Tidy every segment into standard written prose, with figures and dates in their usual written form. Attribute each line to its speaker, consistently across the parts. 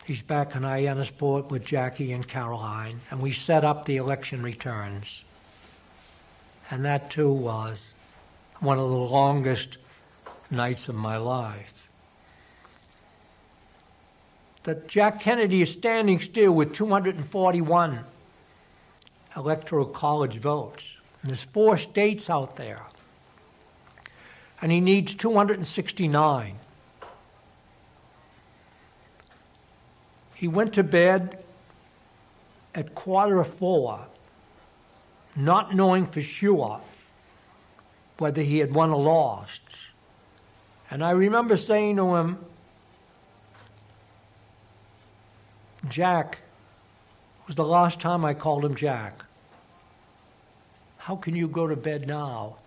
Speaker 1: He's back in Hyannisport with Jackie and Caroline, and we set up the election returns. And that, too, was one of the longest nights of my life. That Jack Kennedy is standing still with 241 electoral college votes. And there's 4 states out there. And he needs 269. He went to bed at 3:45, not knowing for sure whether he had won or lost. And I remember saying to him, Jack, it was the last time I called him Jack. How can you go to bed now?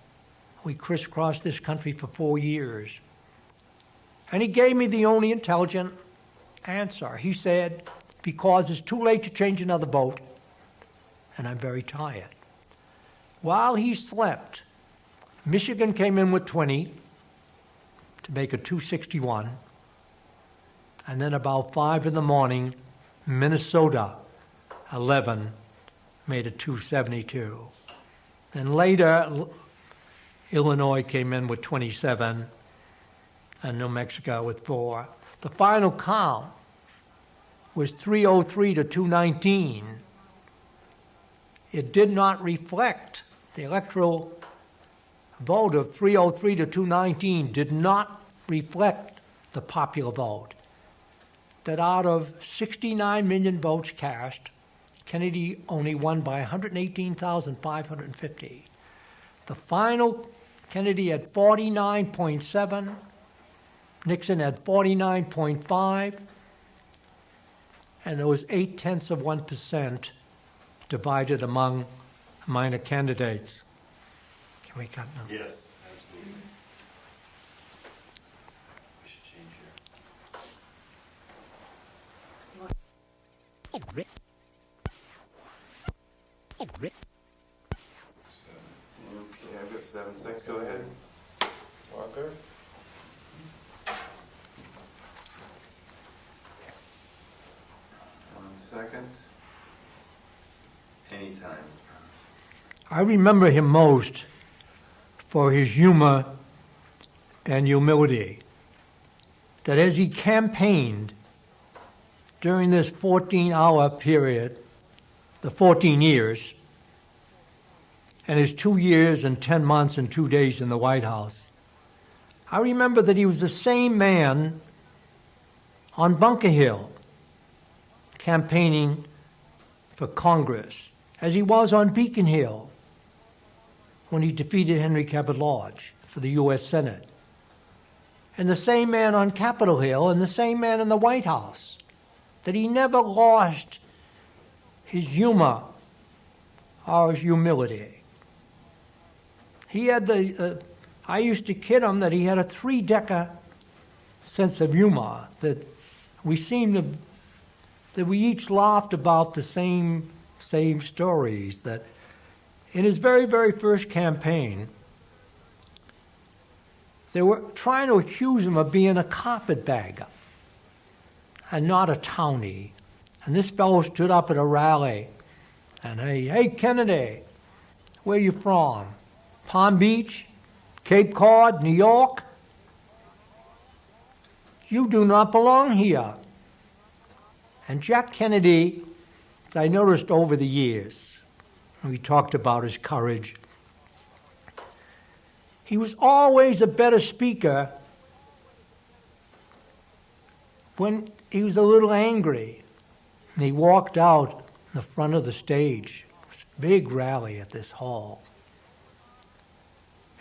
Speaker 1: We crisscrossed this country for 4 years. And he gave me the only intelligent answer. He said, because it's too late to change another vote, and I'm very tired. While he slept, Michigan came in with 20 to make it 261. And then about 5 in the morning, Minnesota, 11, made it 272. And later, Illinois came in with 27, and New Mexico with 4. The final count was 303 to 219. It did not reflect the electoral vote of 303 to 219 did not reflect the popular vote. That out of 69 million votes cast, Kennedy only won by 118,550. The final, Kennedy had 49.7, Nixon had 49.5, and there was 0.8% divided among minor candidates. Can we cut now?
Speaker 2: Yes, absolutely. We should change here. Okay, I've got 7 seconds. Go ahead.
Speaker 3: Walker?
Speaker 2: Second. Anytime.
Speaker 1: I remember him most for his humor and humility. That as he campaigned during this 14-hour period, the 14 years, and his 2 years and 10 months and 2 days in the White House, I remember that he was the same man on Bunker Hill campaigning for Congress as he was on Beacon Hill when he defeated Henry Cabot Lodge for the U.S. Senate, and the same man on Capitol Hill and the same man in the White House, that he never lost his humor or his humility. He had I used to kid him that he had a 3-decker sense of humor, that we each laughed about the same stories. That in his very, very first campaign, they were trying to accuse him of being a carpetbagger and not a townie. And this fellow stood up at a rally and, hey, Kennedy, where you from? Palm Beach? Cape Cod? New York? You do not belong here. And Jack Kennedy, I noticed over the years, we talked about his courage, he was always a better speaker when he was a little angry. And he walked out in the front of the stage. It was a big rally at this hall.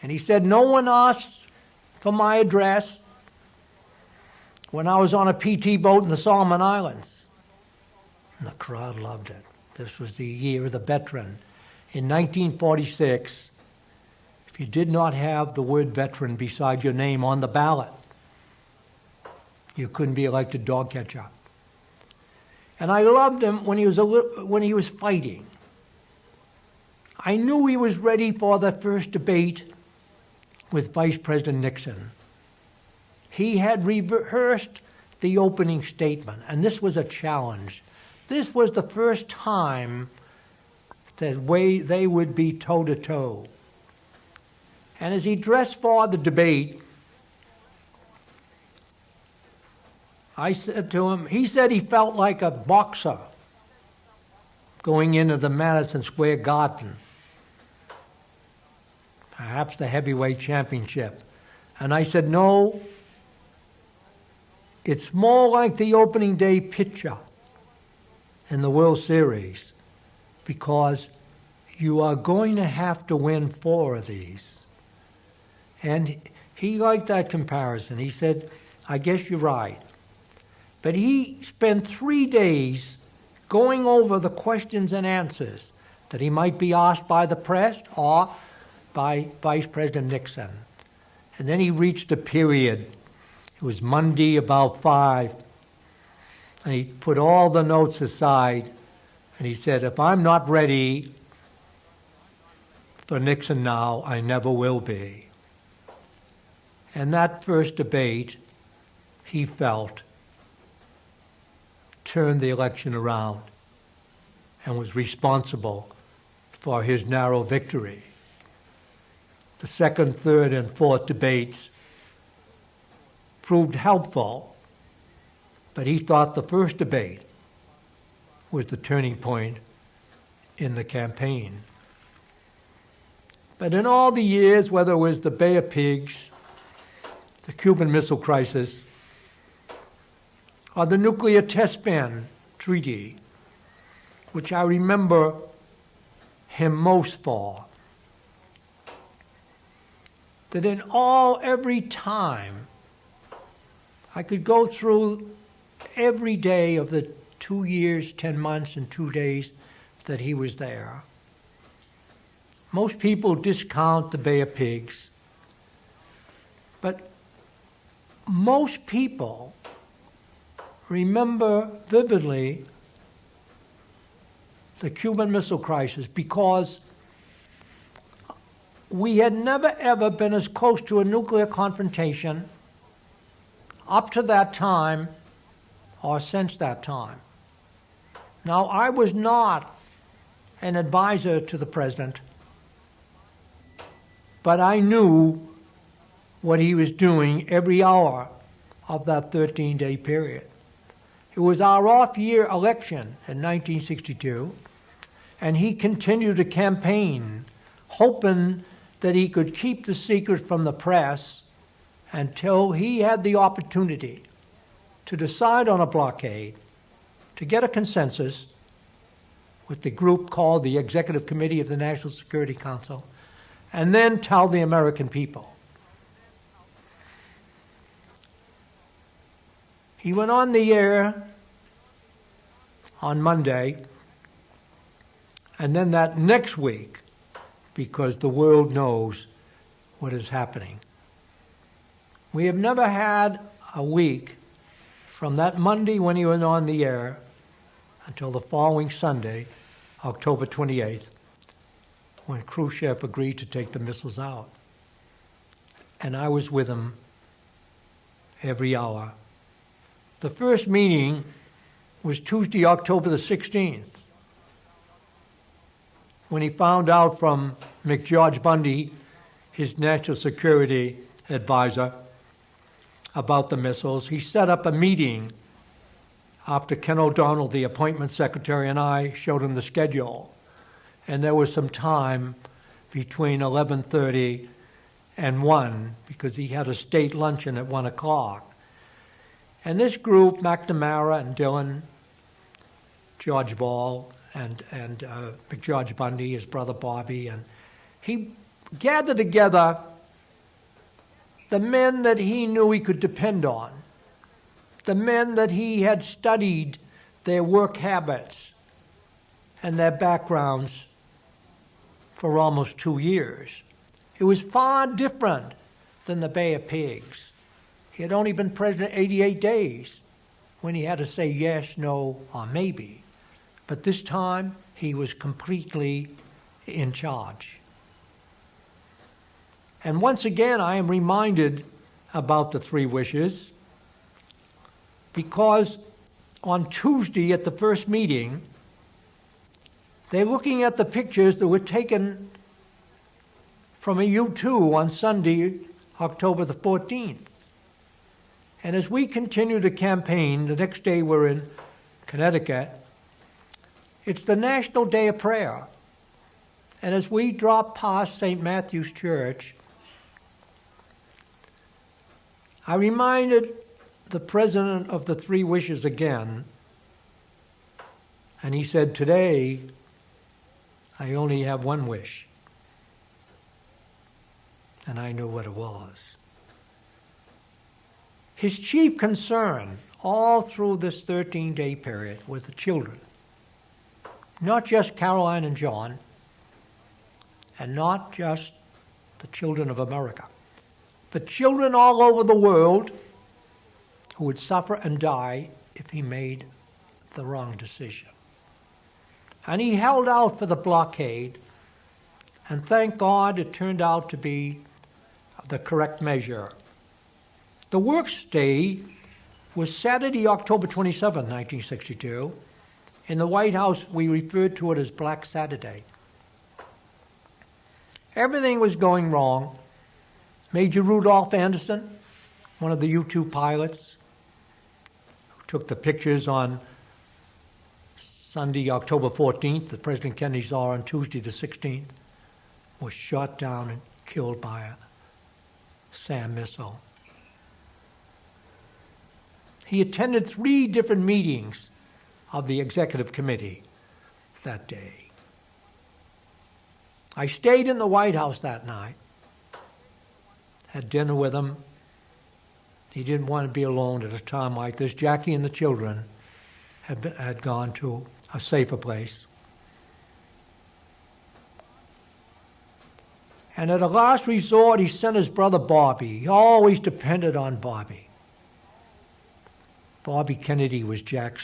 Speaker 1: And he said, no one asked for my address when I was on a PT boat in the Solomon Islands. And the crowd loved it. This was the year of the veteran. In 1946, if you did not have the word veteran beside your name on the ballot, you couldn't be elected dog catcher. And I loved him when he was fighting. I knew he was ready for the first debate with Vice President Nixon. He had rehearsed the opening statement, and this was a challenge. This was the first time that they would be toe-to-toe. And as he dressed for the debate, I said to him, he said he felt like a boxer going into the Madison Square Garden, perhaps the heavyweight championship. And I said, no, it's more like the opening day pitcher in the World Series, because you are going to have to win 4 of these. And he liked that comparison. He said, I guess you're right. But he spent 3 days going over the questions and answers that he might be asked by the press or by Vice President Nixon. And then he reached a period. It was Monday about 5. And he put all the notes aside, and he said, if I'm not ready for Nixon now, I never will be. And that first debate, he felt, turned the election around and was responsible for his narrow victory. The second, third, and fourth debates proved helpful, but he thought the first debate was the turning point in the campaign. But in all the years, whether it was the Bay of Pigs, the Cuban Missile Crisis, or the Nuclear Test Ban Treaty, which I remember him most for, that in every time, I could go through every day of the 2 years, 10 months, and 2 days that he was there. Most people discount the Bay of Pigs, but most people remember vividly the Cuban Missile Crisis, because we had never ever been as close to a nuclear confrontation up to that time or since that time. Now, I was not an advisor to the president, but I knew what he was doing every hour of that 13-day period. It was our off-year election in 1962, and he continued to campaign, hoping that he could keep the secret from the press until he had the opportunity to decide on a blockade, to get a consensus with the group called the Executive Committee of the National Security Council, and then tell the American people. He went on the air on Monday, and then that next week, because the world knows what is happening. We have never had a week from that Monday when he went on the air until the following Sunday, October 28th, when Khrushchev agreed to take the missiles out. And I was with him every hour. The first meeting was Tuesday, October the 16th, when he found out from McGeorge Bundy, his national security advisor, about the missiles. He set up a meeting after Ken O'Donnell, the appointment secretary, and I showed him the schedule. And there was some time between 11:30 and 1, because he had a state luncheon at 1 o'clock. And this group, McNamara and Dillon, George Ball, and McGeorge Bundy, his brother Bobby, and he gathered together the men that he knew he could depend on, the men that he had studied their work habits and their backgrounds for almost 2 years. It was far different than the Bay of Pigs. He had only been president 88 days when he had to say yes, no, or maybe. But this time, he was completely in charge. And once again, I am reminded about the 3 wishes. because on Tuesday at the first meeting, they're looking at the pictures that were taken from a U-2 on Sunday, October the 14th. And as we continue the campaign, the next day we're in Connecticut, it's the National Day of Prayer. And as we drop past St. Matthew's Church, I reminded the president of the Three Wishes again, and he said, "Today, I only have one wish." And I knew what it was. His chief concern all through this 13-day period was the children. Not just Caroline and John, and not just the children of America, but children all over the world who would suffer and die if he made the wrong decision. And he held out for the blockade, and thank God it turned out to be the correct measure. The works day was Saturday, October 27, 1962. In the White House, we referred to it as Black Saturday. Everything was going wrong. Major Rudolph Anderson, one of the U-2 pilots, who took the pictures on Sunday, October 14th, that President Kennedy saw on Tuesday the 16th, was shot down and killed by a SAM missile. He attended 3 different meetings of the executive committee that day. I stayed in the White House that night, had dinner with him. He didn't want to be alone at a time like this. Jackie and the children had gone to a safer place. And at a last resort, he sent his brother Bobby. He always depended on Bobby. Bobby Kennedy was Jack's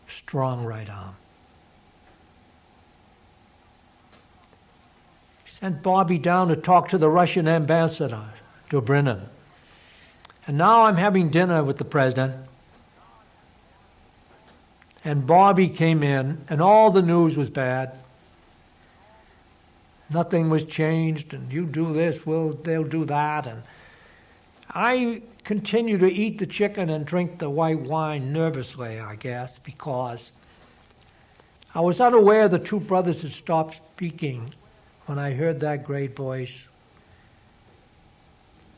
Speaker 1: strong right arm. He sent Bobby down to talk to the Russian ambassador, Dobrynin. And now I'm having dinner with the president. And Bobby came in, and all the news was bad. Nothing was changed, and you do this, well, they'll do that. And I continued to eat the chicken and drink the white wine nervously, I guess, because I was unaware the 2 brothers had stopped speaking when I heard that great voice.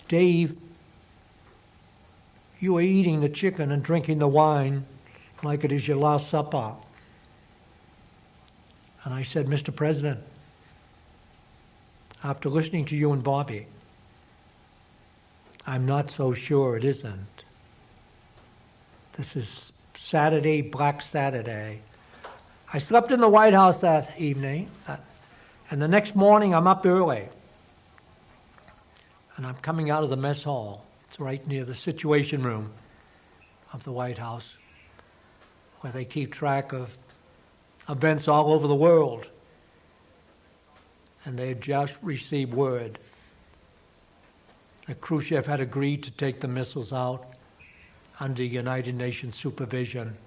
Speaker 1: "Dave, you are eating the chicken and drinking the wine like it is your last supper." And I said, "Mr. President, after listening to you and Bobby, I'm not so sure it isn't. This is Saturday, Black Saturday." I slept in the White House that evening, and the next morning I'm up early. And I'm coming out of the mess hall. It's right near the Situation Room of the White House, where they keep track of events all over the world. And they had just received word that Khrushchev had agreed to take the missiles out under United Nations supervision.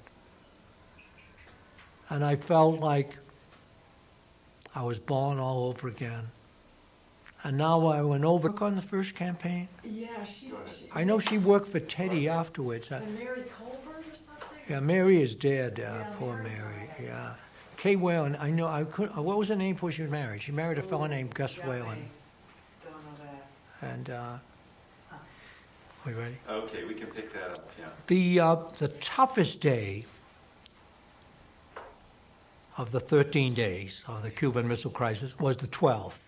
Speaker 1: And I felt like I was born all over again. And now I went over on the first campaign.
Speaker 4: Yeah,
Speaker 1: I know she worked for Teddy afterwards.
Speaker 4: and Mary Colbert or something?
Speaker 1: Yeah, Mary is dead. Poor
Speaker 4: Mary's
Speaker 1: Mary.
Speaker 4: not.
Speaker 1: Yeah. Kay Whalen, I know. I could. What was her name before she was married? She married a fellow named Gus
Speaker 4: Yeah,
Speaker 1: Whalen.
Speaker 4: Don't know that.
Speaker 1: And we ready?
Speaker 2: Okay, we can pick that up, yeah.
Speaker 1: The toughest day of the 13 days of the Cuban Missile Crisis was the 12th.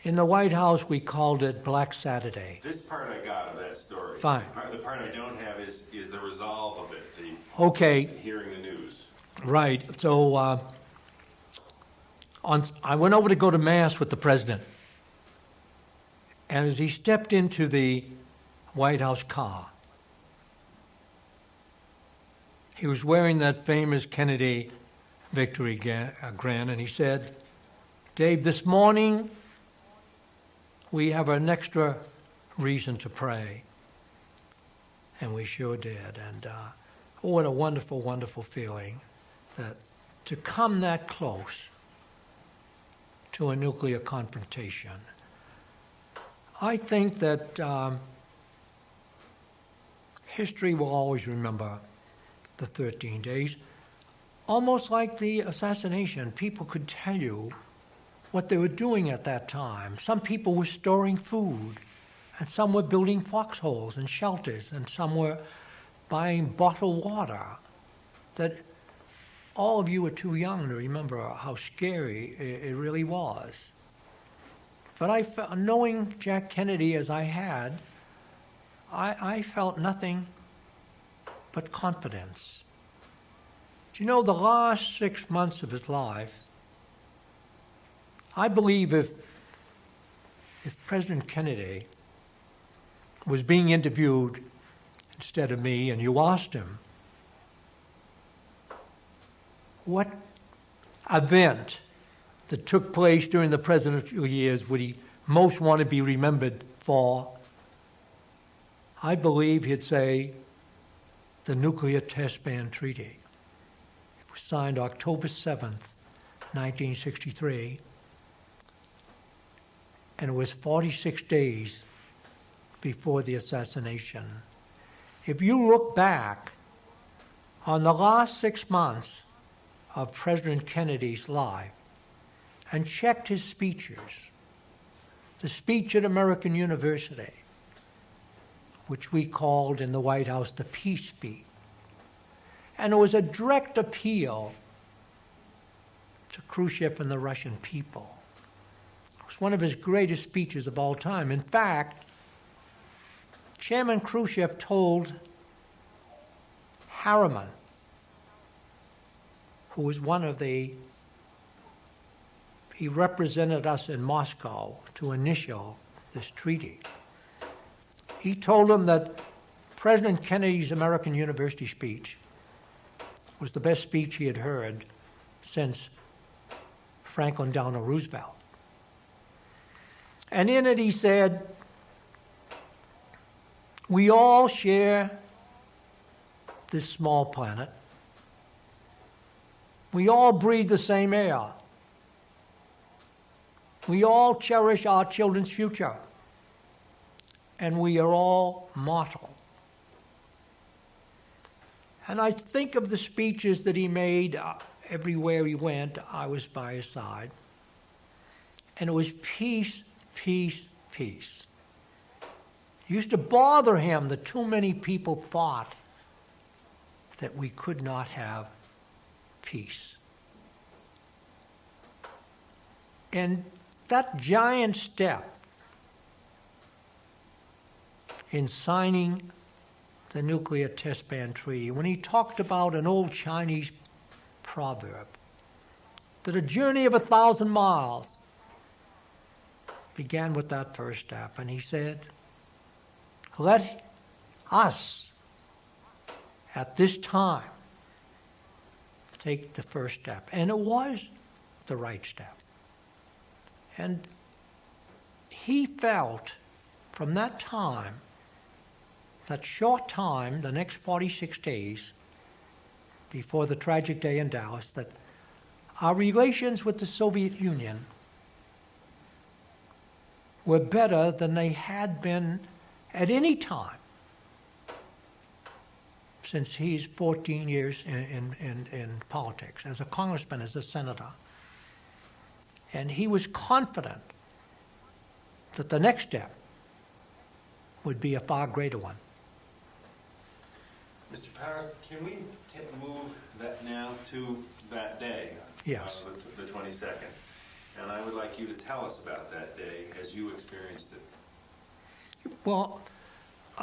Speaker 1: In the White House, we called it Black Saturday.
Speaker 2: This part I got of that story.
Speaker 1: Fine.
Speaker 2: The part I don't have is the resolve of it, the
Speaker 1: Okay,
Speaker 2: hearing the news.
Speaker 1: right. So I went over to go to Mass with the president. And as he stepped into the White House car, he was wearing that famous Kennedy victory grin, and he said, "Dave, this morning we have an extra reason to pray. And we sure did. And what a wonderful, wonderful feeling that to come that close to a nuclear confrontation. I think that history will always remember the 13 days. Almost like the assassination, people could tell you what they were doing at that time. Some people were storing food, and some were building foxholes and shelters, and some were buying bottled water. That all of you are too young to remember how scary it really was. But knowing Jack Kennedy as I had, I felt nothing but confidence. Do you know, the last 6 months of his life, I believe if President Kennedy was being interviewed instead of me, and you asked him, what event that took place during the presidential years would he most want to be remembered for? I believe he'd say the Nuclear Test Ban Treaty. It was signed October 7th, 1963, and it was 46 days before the assassination. If you look back on the last 6 months of President Kennedy's life and checked his speeches, the speech at American University, which we called in the White House the peace speech, and it was a direct appeal to Khrushchev and the Russian people. It was one of his greatest speeches of all time. In fact, Chairman Khrushchev told Harriman, who was he represented us in Moscow to initial this treaty. He told him that President Kennedy's American University speech was the best speech he had heard since Franklin Delano Roosevelt. And in it he said, we all share this small planet. We all breathe the same air. We all cherish our children's future. And we are all mortal. And I think of the speeches that he made everywhere he went. I was by his side. And it was peace, peace, peace. It used to bother him that too many people thought that we could not have peace. And that giant step in signing the Nuclear Test Ban Treaty, when he talked about an old Chinese proverb, that a journey of 1,000 miles began with that first step. And he said, let us, at this time, take the first step. And it was the right step. And he felt from that time, that short time, the next 46 days before the tragic day in Dallas, that our relations with the Soviet Union were better than they had been at any time since he's 14 years in politics, as a congressman, as a senator. And he was confident that the next step would be a far greater one.
Speaker 2: Mr. Paris, can we move that now to that day?
Speaker 1: Yes.
Speaker 2: The 22nd. And I would like you to tell us about that day as you experienced it.
Speaker 1: Well,